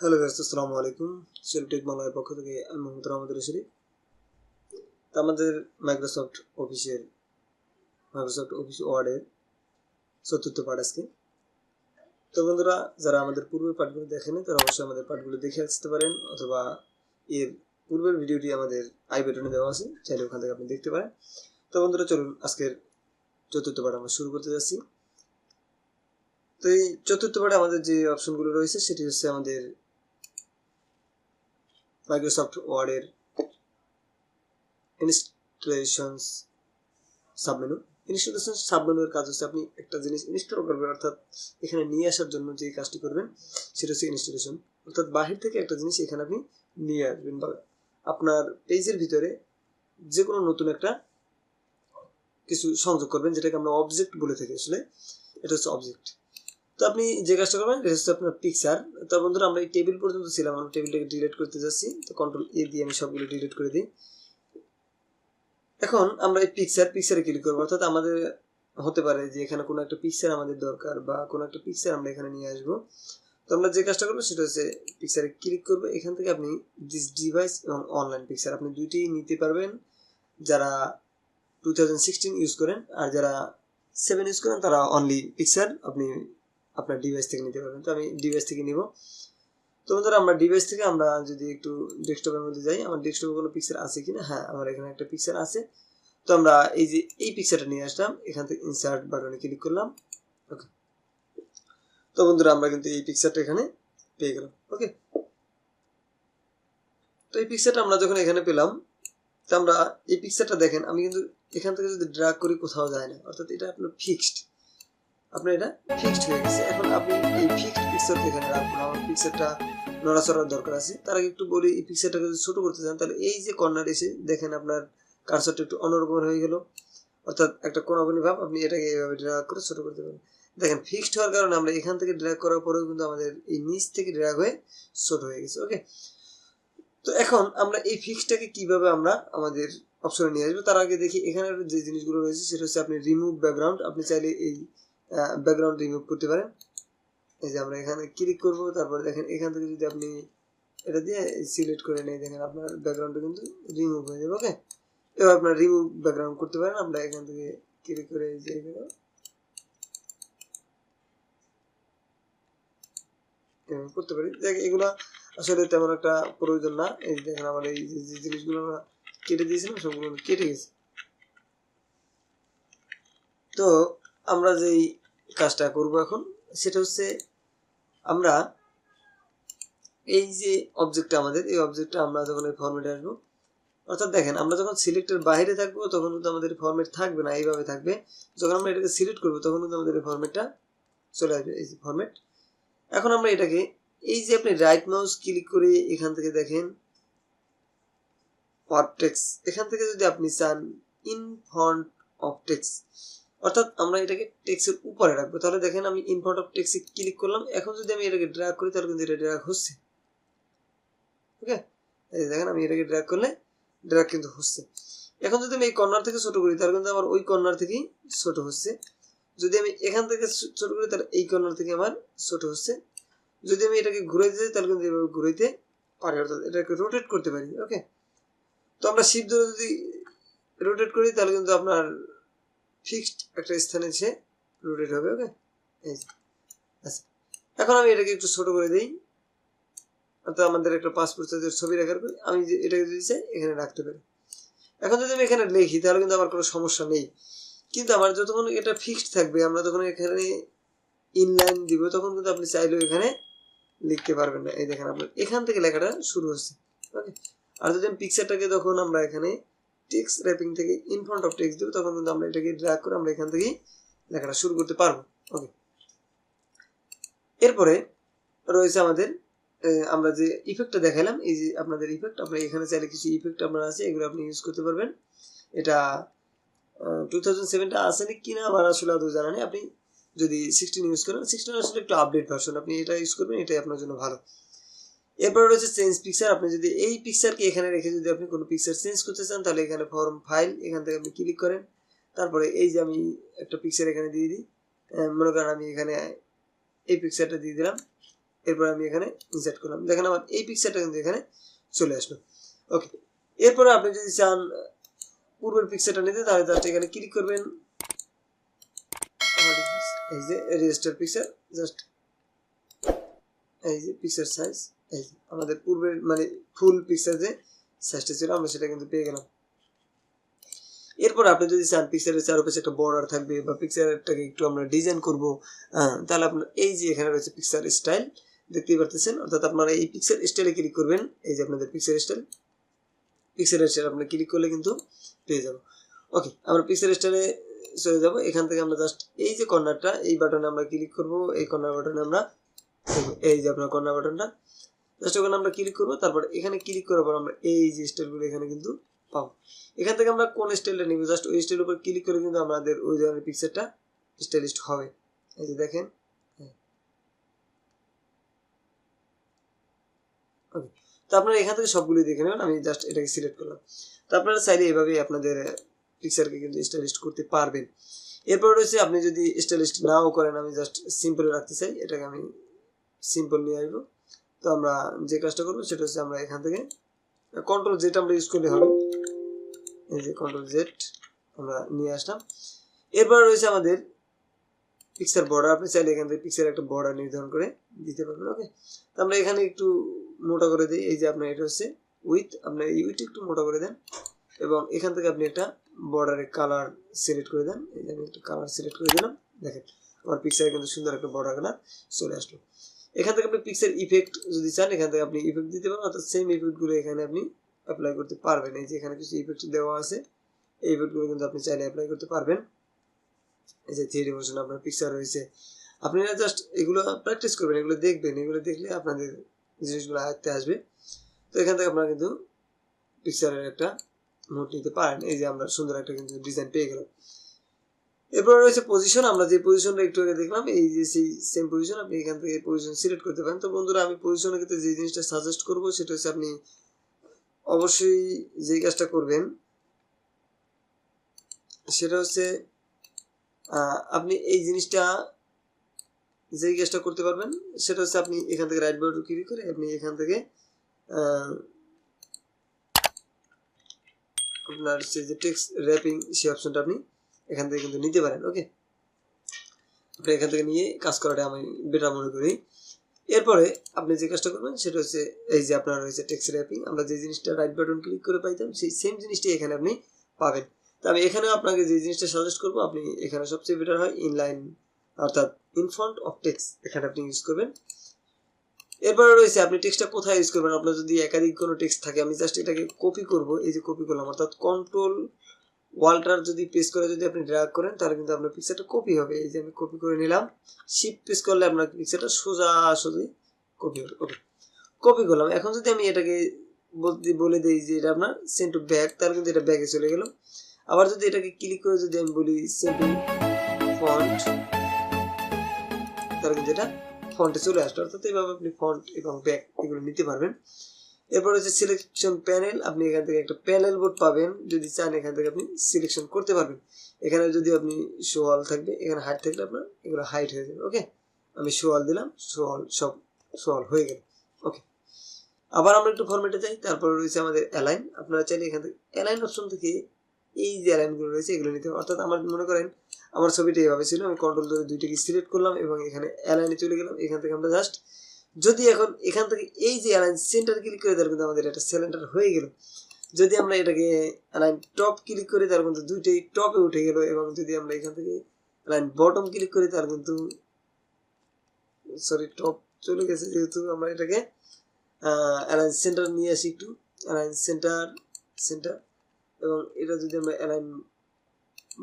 Hello guys, আসসালামু আলাইকুম। শরিফটেক বাংলার পক্ষ থেকে আমি মোহাম্মদ রহমতুল শরীফ। তো আমাদের মাইক্রোসফট অফিস ওয়ার্ডের চতুর্থ পাঠ আজকে। তো বন্ধুরা, যারা আমাদের পূর্বের পাঠগুলো দেখেনি তারা অবশ্যই আমাদের পাঠগুলো দেখে আসতে পারেন, অথবা এর পূর্বের ভিডিওটি আমাদের আই বাটনে দেওয়া আছে, চাইলে ওখান থেকে আপনি দেখতে পারেন। তো বন্ধুরা, চলুন আজকের চতুর্থ পাঠ আমরা শুরু করতে যাচ্ছি। তো এই চতুর্থ পাঠে আমাদের যে অপশনগুলো রয়েছে সেটি হচ্ছে আমাদের মাইক্রোসফট ওয়ার্ডের ইনস্টলেশনস সাবমেনু। ইনস্টলেশন সাবমেনুর কাজ হচ্ছে আপনি একটা জিনিস ইনস্টল করবেন, অর্থাৎ এখানে নিয়ে আসার জন্য যে কাজটি করবেন সেটা হচ্ছে ইনস্টলেশন। অর্থাৎ বাহির থেকে একটা জিনিস এখানে আপনি নিয়ে আসবেন, বা আপনার পেজের ভিতরে যে কোনো নতুন একটা কিছু সংযোগ করবেন, যেটাকে আমরা অবজেক্ট বলে থাকি। আসলে এটা হচ্ছে অবজেক্ট। তো আপনি যে কাজটা করবেন এটা হচ্ছে আপনার পিকচার। তো বন্ধুরা, আমরা এই টেবিল পর্যন্ত ছিলাম, আমরা টেবিলটাকে ডিলিট করতে যাচ্ছি। তো কন্ট্রোল এ দিয়ে আমি সবগুলো ডিলিট করে দিই। এখন আমরা এই পিকচারে ক্লিক করবো, অর্থাৎ আমাদের হতে পারে যে এখানে কোনো একটা পিকচার আমাদের দরকার, বা কোনো একটা পিকচার আমরা এখানে নিয়ে আসবো। তো আমরা যে কাজটা করবো সেটা হচ্ছে পিকচারে ক্লিক করবো। এখান থেকে আপনি দিস ডিভাইস এবং অনলাইন পিকচার আপনি দুইটি নিতে পারবেন। যারা 2016 ইউজ করেন আর যারা 7 ইউজ করেন তারা অনলি পিকচার আপনি আপনার ডিভাইস থেকে নিতে পারবেন। তো আমি ডিভাইস থেকে নিব। তো বন্ধুরা, আমরা ডিভাইস থেকে আমরা যদি একটু ডেস্কটপের মধ্যে যাই, আমার ডেস্কটপে কোনো পিকচার আছে কিনা। হ্যাঁ, আমার এখানে একটা পিকচার আছে। তো আমরা এই যে এই পিকচারটা নিয়ে আসলাম, এখান থেকে ইনসার্ট বাটনে ক্লিক করলাম। ওকে, তো বন্ধুরা, আমরা কিন্তু এই পিকচারটা এখানে পেয়ে গেলাম। ওকে, তো এই পিকচারটা আমরা যখন এখানে পেলাম, তো আমরা এই পিকচারটা দেখেন, আমি কিন্তু এখান থেকে যদি ড্র্যাগ করি কোথাও যায় না, অর্থাৎ এটা আপনার ফিক্সড। আপনার এটা ফিক্সড হয়ে গেছে। এখন আপনি এই ফিক্সড পিকচারটা এখানে রাখুন। আমার পিকচারটা নড়াচড়ার দরকার আছে। তার আগে একটু বলি, এই পিকচারটাকে যদি ছোট করতে চান তাহলে এই যে কর্নার এসে দেখেন আপনার কার্সরটা একটু অন্যরকম হয়ে গেল, অর্থাৎ একটা কোনাকুনি ভাব। আপনি এটাকে এইভাবে ড্র্যাগ করে ছোট করতে পারেন। দেখেন, ফিক্সড হওয়ার কারণে আমরা এখান থেকে ড্র্যাগ করার পরেও কিন্তু আমাদের এই নিচ থেকে ড্র্যাগ হয়ে ছোট হয়ে গেছে। ওকে, তো এখন আমরা এই ফিক্সডটাকে কিভাবে আমরা আমাদের অপশনে নিয়ে আসবো তার আগে দেখি এখানে যে জিনিসগুলো রয়েছে সেটা হচ্ছে আপনি রিমুভ ব্যাকগ্রাউন্ড। আপনি চাইলে এই ব্যাকগ্রাউন্ড রিমুভ করতে পারেন। এই যে আমরা এখানে ক্লিক করব, তারপরে দেখেন এখান থেকে যদি আপনি এটা দিয়ে সিলেক্ট করে নেই, দেখেন আপনার ব্যাকগ্রাউন্ডটা কিন্তু রিমুভ হয়ে যাবে। ওকে, এবার আপনার রিমুভ ব্যাকগ্রাউন্ড করতে পারেন। আমরা এখান থেকে ক্লিক করে এই যে করতে পারি। দেখ, এগুলা আসলে তেমন একটা প্রয়োজন না। এই দেখেন আমার এই যে জিনিসগুলো আমরা কেটে দিয়েছিলাম সবগুলো কেটে গেছে। তো আমরা যেই কাজটা করব এখন সেটা হচ্ছে আমরা এই যে অবজেক্টটা আমাদের, এই অবজেক্টটা আমরা যখন এই ফরম্যাটে আসবো, অর্থাৎ দেখেন আমরা যখন সিলেক্টের বাইরে থাকবো তখন কিন্তু আমাদের ফরম্যাট থাকবে না, এইভাবে থাকবে। যখন আমরা এটাকে সিলেক্ট করবো তখন কিন্তু আমাদের এই ফরম্যাটটা চলে আসবে, এই যে ফরম্যাট। এখন আমরা এটাকে এই যে আপনি রাইট মাউস ক্লিক করে এখান থেকে দেখেন ওয়ার্ড টেক্সট, এখান থেকে যদি আপনি চান ইন ফন্ট অফ টেক্সট, অর্থাৎ আমরা এটাকে টেক্সটের উপরে রাখবো, তাহলে দেখেন আমি ইন ফন্ট অফ টেক্সটে ক্লিক করলাম। এখন যদি আমি এটাকে ড্র্যাগ করি তাহলে কিন্তু এটা ড্র্যাগ হচ্ছে। ওকে, এই দেখেন আমি এটাকে ড্র্যাগ করলে ড্র্যাগ কিন্তু হচ্ছে। এখন যদি আমি এই কর্নার থেকে ছোট করি তাহলে কিন্তু আমার ওই কর্নার থেকেই ছোট হচ্ছে। যদি আমি এখান থেকে ছোট করি তাহলে এই কর্নার থেকে আমার ছোট হচ্ছে। যদি আমি এটাকে ঘুরাইতে যাই তাহলে কিন্তু এভাবে ঘুরাইতে পারি, অর্থাৎ এটাকে রোটেট করতে পারি। ওকে, তো আমরা শিফট ধরে যদি রোটেট করি তাহলে কিন্তু আপনার ফিক্সড একটা স্থানে এসে রোটেট হবে। ওকে, এই আচ্ছা, এখন আমি এটাকে একটু ছোট করে দিই, অর্থাৎ আমাদের একটা পাসপোর্ট সাইজের ছবি রাখার পর আমি এটাকে যদি চাই এখানে রাখতে পারি। এখন যদি আমি এখানে লিখি তাহলে কিন্তু আমার কোনো সমস্যা নেই, কিন্তু আমার যতক্ষণ এটা ফিক্সড থাকবে, আমরা যখন এখানে ইনলাইন দিব তখন কিন্তু আপনি চাইলেও এখানে লিখতে পারবেন না। এই দেখেন আপনার এখান থেকে লেখাটা শুরু হচ্ছে। ওকে, আর যদি আমি পিকচারটাকে তখন আমরা এখানে টেক্সট র্যাপিং থেকে ইন ফ্রন্ট অফ টেক্সট দেব, তখন কিন্তু আমরা এটাকে ড্র্যাগ করে আমরা এখান থেকেই লেখাটা শুরু করতে পারবো। ওকে, এরপরে রয়েছে আমাদের আমরা যে ইফেক্টটা দেখালাম, এই যে আপনাদের ইফেক্ট, আপনার এখানে চাইলে কিছু ইফেক্ট আপনার আছে, এগুলো আপনি ইউজ করতে পারবেন। এটা 2007টা আসেনি কিনা আমার আসলে আদৌ জানা নেই। আপনি যদি 16 ইউজ করেন, 16 আসলে একটু আপডেট ভার্সন, আপনি এটা ইউজ করবেন, এটাই আপনার জন্য ভালো। এরপরে রয়েছে চেঞ্জ পিকচার। আপনি যদি এই পিকচারকে এখানে রেখে যদি আপনি কোনো পিকচার চেঞ্জ করতে চান তাহলে এখানে ফর্ম ফাইল, এখান থেকে আপনি ক্লিক করেন। তারপরে এই যে আমি একটা পিকচার এখানে দিয়ে দিই, মনে করেন আমি এখানে এই পিকচারটা দিয়ে দিলাম। এরপর আমি এখানে ইনসার্ট করলাম, দেখেন আমার এই পিকচারটা কিন্তু এখানে চলে আসলো। ওকে, এরপরে আপনি যদি চান পূর্বের পিকচারটা নিতে তাহলে জাস্ট এখানে ক্লিক করবেন, এই যে রেজিস্টার পিকচার, জাস্ট এই যে পিকচার সাইজ, এই যে আমাদের পূর্বের মানে ফুল পিকচার যে সাইজটা ছিল আমরা সেটা কিন্তু পেয়ে গেলাম। এরপর আপনি যদি চান পিকচারের চারপাশে একটা বর্ডার থাকবে বা পিকচারটাকে একটু আমরা ডিজাইন করব, তাহলে আপনার এই যে এখানে রয়েছে পিকচার স্টাইল, দেখতেই পারতেছেন, অর্থাৎ আপনারা এই পিকচার স্টাইলে ক্লিক করবেন, এই যে আপনাদের পিকচার স্টাইল আপনি ক্লিক করলে কিন্তু পেয়ে যাবো। ওকে, আমরা পিকচার স্টাইলে চলে যাব। এখান থেকে আমরা জাস্ট এই যে কর্নারটা, এই বাটনে আমরা ক্লিক করব, এই কর্নার বাটনে আমরা এই যে আপনার কর্নার বাটনটা জাস্ট ওখানে আমরা ক্লিক করব। তারপর এখানে ক্লিক করার পর আমরা এই যে স্টাইলগুলো এখানে কিন্তু পাবো। এখান থেকে আমরা কোন স্টাইলটা নিব জাস্ট ওই স্টাইলের উপর ক্লিক করে কিন্তু আমাদের ওই ধরনের পিকচারটা স্টাইলিস্ট হবে। এই যে দেখেন, ওকে, তো আপনারা এখান থেকে সবগুলো দেখে নেবেন। আমি জাস্ট এটাকে সিলেক্ট করলাম। তো আপনারা চাইলে এভাবেই আপনাদের পিকচারকে কিন্তু স্টাইলিস্ট করতে পারবেন। এরপর রয়েছে আপনি যদি স্টাইলিস্ট নাও করেন, আমি জাস্ট সিম্পল রাখতে চাই, এটাকে আমি সিম্পল নিয়ে আসবো। তো আমরা যে কাজটা করবো সেটা হচ্ছে আমরা এখান থেকে কন্ট্রোল জেড আমরা ইউজ করলে হবে, এই যে কন্ট্রোল জেড আমরা নিয়ে আসলাম। এরপর রয়েছে আমাদের পিকচার বর্ডার, আপনি চাইলে এখান থেকে পিকচার একটা বর্ডার নির্ধারণ করে দিতে পারবেন। ওকে, তো আমরা এখানে একটু মোটা করে দিই, এই যে আপনার এটা হচ্ছে উইথ, আপনার এই উইথ একটু মোটা করে দেন এবং এখান থেকে আপনি একটা বর্ডারের কালার সিলেক্ট করে দেন। এই যে আমি একটা কালার সিলেক্ট করে দিলাম, দেখেন আমার পিকচারে কিন্তু সুন্দর একটা বর্ডার কালার চলে আসলো। এখান থেকে আপনি পিকচার ইফেক্ট যদি চান এখান থেকে আপনি ইফেক্ট দিতে পারেন, অর্থাৎ সেম ইফেক্টগুলো এখানে আপনি অ্যাপ্লাই করতে পারবেন। এই যে এখানে কিছু ইফেক্ট দেওয়া আছে, এই ইফেক্টগুলো কিন্তু আপনি চাইলে অ্যাপ্লাই করতে পারবেন। এই যে 3D মোশন আপনার পিকচার রয়েছে, আপনারা জাস্ট এগুলো প্র্যাকটিস করবেন, এগুলো দেখবেন, এগুলো দেখলে আপনাদের জিনিসগুলো আয়ত্তে আসবে। তো এখান থেকে আপনারা কিন্তু পিকচারের একটা নোট নিতে পারেন। এই যে আমরা সুন্দর একটা কিন্তু ডিজাইন পেয়ে গেলাম। এরপর রয়েছে পজিশন, আমরা যে পজিশনটা একটু আগে দেখলাম, এই যে সেই সেম পজিশন আপনি এখান থেকে পজিশন সিলেক্ট করতে পারেন। তো বন্ধুরা, আমি পজিশনের ক্ষেত্রে যে জিনিসটা সাজেস্ট করবো সেটা হচ্ছে আপনি অবশ্যই যে কাজটা করবেন সেটা হচ্ছে আপনি এই জিনিসটা যেই কাজটা করতে পারবেন সেটা হচ্ছে আপনি এখান থেকে রাইট বাটন ক্লিক করে আপনি এখান থেকে আপনার যে টেক্সট র্যাপিং সেই অপশনটা আপনি এখান থেকে কিন্তু নিতে পারেন। ওকে, আপনি এখান থেকে নিয়ে কাজ করাটা আমি বেটার মনে করি। এরপরে আপনি যে কাজটা করবেন সেটা হচ্ছে এই যে আপনার রয়েছে টেক্সট র্যাপিং, আমরা যে জিনিসটা রাইট বাটন ক্লিক করে পাইতাম সেই সেম জিনিসটাই এখানে আপনি পাবেন। তো আমি এখানে আপনাকে যে জিনিসটা সাজেস্ট করবো, আপনি এখানে সবচেয়ে বেটার হয় ইনলাইন অর্থাৎ ইন ফ্রন্ট অফ টেক্সট, এখানে আপনি ইউজ করবেন। এরপরে রয়েছে আপনি টেক্সটটা কোথায় ইউজ করবেন। আপনার যদি একাধিক কোনো টেক্সট থাকে, আমি জাস্ট এটাকে কপি করব, এই যে কপি করলাম, অর্থাৎ কন্ট্রোল ওয়াল্টার যদি প্রেস করে যদি আপনি ড্র্যাগ করেন তাহলে কিন্তু আপনার পিকচারটা কপি হবে। এই যে আমি কপি করে নিলাম, শিফট প্রেস করলে আপনার পিকচারটা সোজাসুজি কপি হবে। ওকে, কপি করলাম। এখন যদি আমি এটাকে বলে দিই যে এটা আপনার সেন্ড টু ব্যাক, তাহলে কিন্তু এটা ব্যাকে চলে গেল। আবার যদি এটাকে ক্লিক করে যদি আমি বলি সেন্ড টু ফন্ট, তাহলে কিন্তু এটা ফন্টে চলে আসলো। অর্থাৎ এইভাবে আপনি ফন্ট এবং ব্যাক এগুলো নিতে পারবেন। এরপর হচ্ছে সিলেকশন প্যানেল, আপনি এখান থেকে একটা প্যানেল বোর্ড পাবেন, যদি চান এখান থেকে আপনি সিলেকশন করতে পারবেন। এখানে যদি আপনি শো অল থাকবে, এখানে হাইট থাকলে আপনার এগুলো হাইট হয়ে যাবে। ওকে, আমি শো অল দিলাম, শো অল সব শো অল হয়ে গেল। ওকে, আবার আমরা একটু ফরম্যাটে যাই। তারপরে রয়েছে আমাদের অ্যালাইন, আপনারা চাইলে এখান থেকে অ্যালাইন অপশন থেকে এই যে অ্যালাইনগুলো রয়েছে এগুলো নিতে হবে। অর্থাৎ আমার মনে করেন আমার ছবিটা এইভাবে ছিল, আমি কন্ট্রোল ধরে দুইটাকে সিলেক্ট করলাম এবং এখানে অ্যালাইনে চলে গেলাম। এখান থেকে আমরা জাস্ট যদি এখন এখান থেকে এই যে অ্যালাইন সেন্টার ক্লিক করে তাহলে কিন্তু আমাদের এটা সেন্টার হয়ে গেল। যদি আমরা এটাকে অ্যালাইন টপ ক্লিক করি তাহলে কিন্তু দুইটাই টপে উঠে গেল, এবং যদি আমরা এখান থেকে অ্যালাইন বটম ক্লিক করি তাহলে কিন্তু টপ চলে গেছে, যেহেতু আমরা এটাকে অ্যালাইন সেন্টার নিয়ে আসি, একটু অ্যালাইন সেন্টার সেন্টার, এবং এটা যদি আমরা অ্যালাইন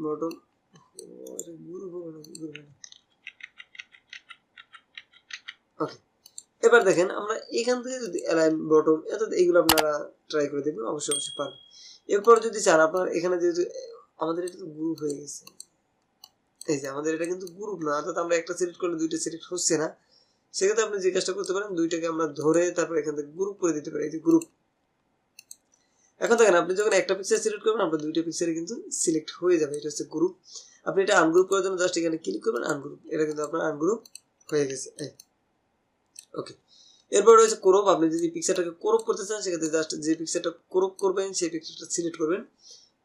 বটম, ওকে, এবার দেখেন আমরা এখান থেকে যদি অ্যালাইন বটম, অর্থাৎ এইগুলো আপনারা ট্রাই করে দেখবেন, অবশ্যই অবশ্যই পারবেন। এরপর যদি চান আপনার এখানে যেহেতু আমাদের এটা তো গ্রুপ হয়ে গেছে, এই যে আমাদের এটা কিন্তু গ্রুপ না, অর্থাৎ আমরা একটা সিলেক্ট করলে দুইটা সিলেক্ট হচ্ছে না, সেক্ষেত্রে আপনি যে কাজটা করতে পারেন দুইটাকে আমরা ধরে তারপর এখান থেকে গ্রুপ করে দিতে পারি, এই যে গ্রুপ। এখন দেখেন আপনি যখন একটা পিকচার সিলেক্ট করবেন আপনার দুইটা পিকচারে কিন্তু সিলেক্ট হয়ে যাবে, এটা হচ্ছে গ্রুপ। আপনি এটা আনগ্রুপ করার জন্য জাস্ট এখানে ক্লিক করবেন, আনগ্রুপ, এটা কিন্তু আপনার আনগ্রুপ হয়ে গেছে। ওকে, এরপর রয়েছে ক্রপ। আপনি যদি পিকচারটাকে ক্রপ করতে চান সেক্ষেত্রে জাস্ট যে পিকচারটা ক্রপ করবেন সেই পিকচারটা সিলেক্ট করবেন,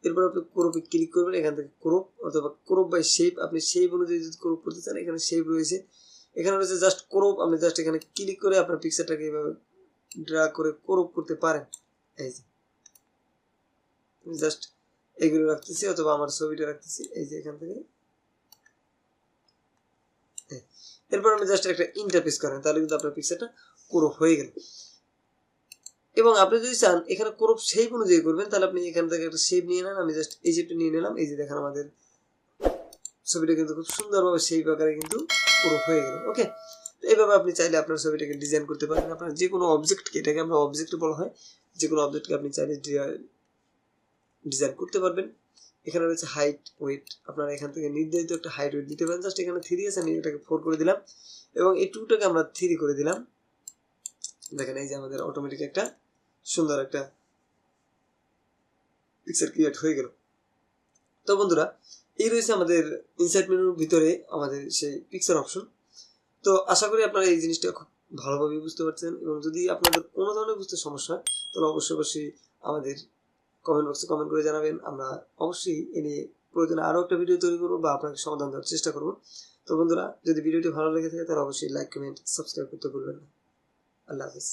এরপর আপনি ক্রপে ক্লিক করবেন, এখান থেকে ক্রপ অথবা ক্রপ বাই শেপ, আপনি শেপ অনুযায়ী যদি ক্রপ করতে চান এখানে শেপ রয়েছে, এখানে রয়েছে জাস্ট ক্রপ। আপনি জাস্ট এখানে ক্লিক করে আপনার পিকচারটাকে এভাবে ড্র্যাগ করে ক্রপ করতে পারেন। এই যে জাস্ট এগুলো রাখতেছি অথবা আমার ছবিটা রাখতেছি, এই যে এখান থেকে। এরপর আপনি জাস্ট একটা ইন্টারফেস করেন, তাহলে কিন্তু আপনার পিকচারটা ক্রপ হয়ে গেল। এবং আপনি যদি চান এখানে ক্রপ শেপ অনুযায়ী করবেন, তাহলে আপনি এখান থেকে একটা শেপ নিয়ে নেন। আমি জাস্ট এই শেপটা নিয়ে নিলাম। এই যে দেখেন আমাদের ছবিটা কিন্তু খুব সুন্দরভাবে সেই আকারে কিন্তু ক্রপ হয়ে গেল। ওকে, এইভাবে আপনি চাইলে আপনার ছবিটাকে ডিজাইন করতে পারেন। আপনার যে কোনো অবজেক্টকে, এটাকে আমরা অবজেক্ট বলা হয়, যে কোনো অবজেক্টকে আপনি চাইলে ডিজাইন করতে পারবেন। এখানে রয়েছে হাইট ওয়েট, আপনারা এখান থেকে নির্ধারিত একটা হাইট ওয়েট দিতে পারেন। জাস্ট এখানে 3 আছে, আমি এটাকে 4 করে দিলাম এবং এই 2টাকে আমরা 3 করে দিলাম। দেখেন এই যে আমাদের অটোমেটিক একটা সুন্দর একটা পিকচার ক্রিয়েট হয়ে গেল। তো বন্ধুরা, এই রয়েছে আমাদের ইনসাইড মেনুর ভিতরে আমাদের সেই পিকচার অপশন। তো আশা করি আপনারা এই জিনিসটা খুব ভালোভাবে বুঝতে পারছেন, এবং যদি আপনাদের কোনো ধরনের বুঝতে সমস্যা হয় তাহলে অবশ্যই আমাদের কমেন্ট বক্সে কমেন্ট করে জানাবেন। আমরা অবশ্যই এ নিয়ে প্রয়োজনে আরও একটা ভিডিও তৈরি করবো বা আপনাকে সমাধান দেওয়ার চেষ্টা করব। তো বন্ধুরা, যদি ভিডিওটি ভালো লেগে থাকে তাহলে অবশ্যই লাইক, কমেন্ট, সাবস্ক্রাইব করতে ভুলবেন না। আল্লাহ হাফেজ।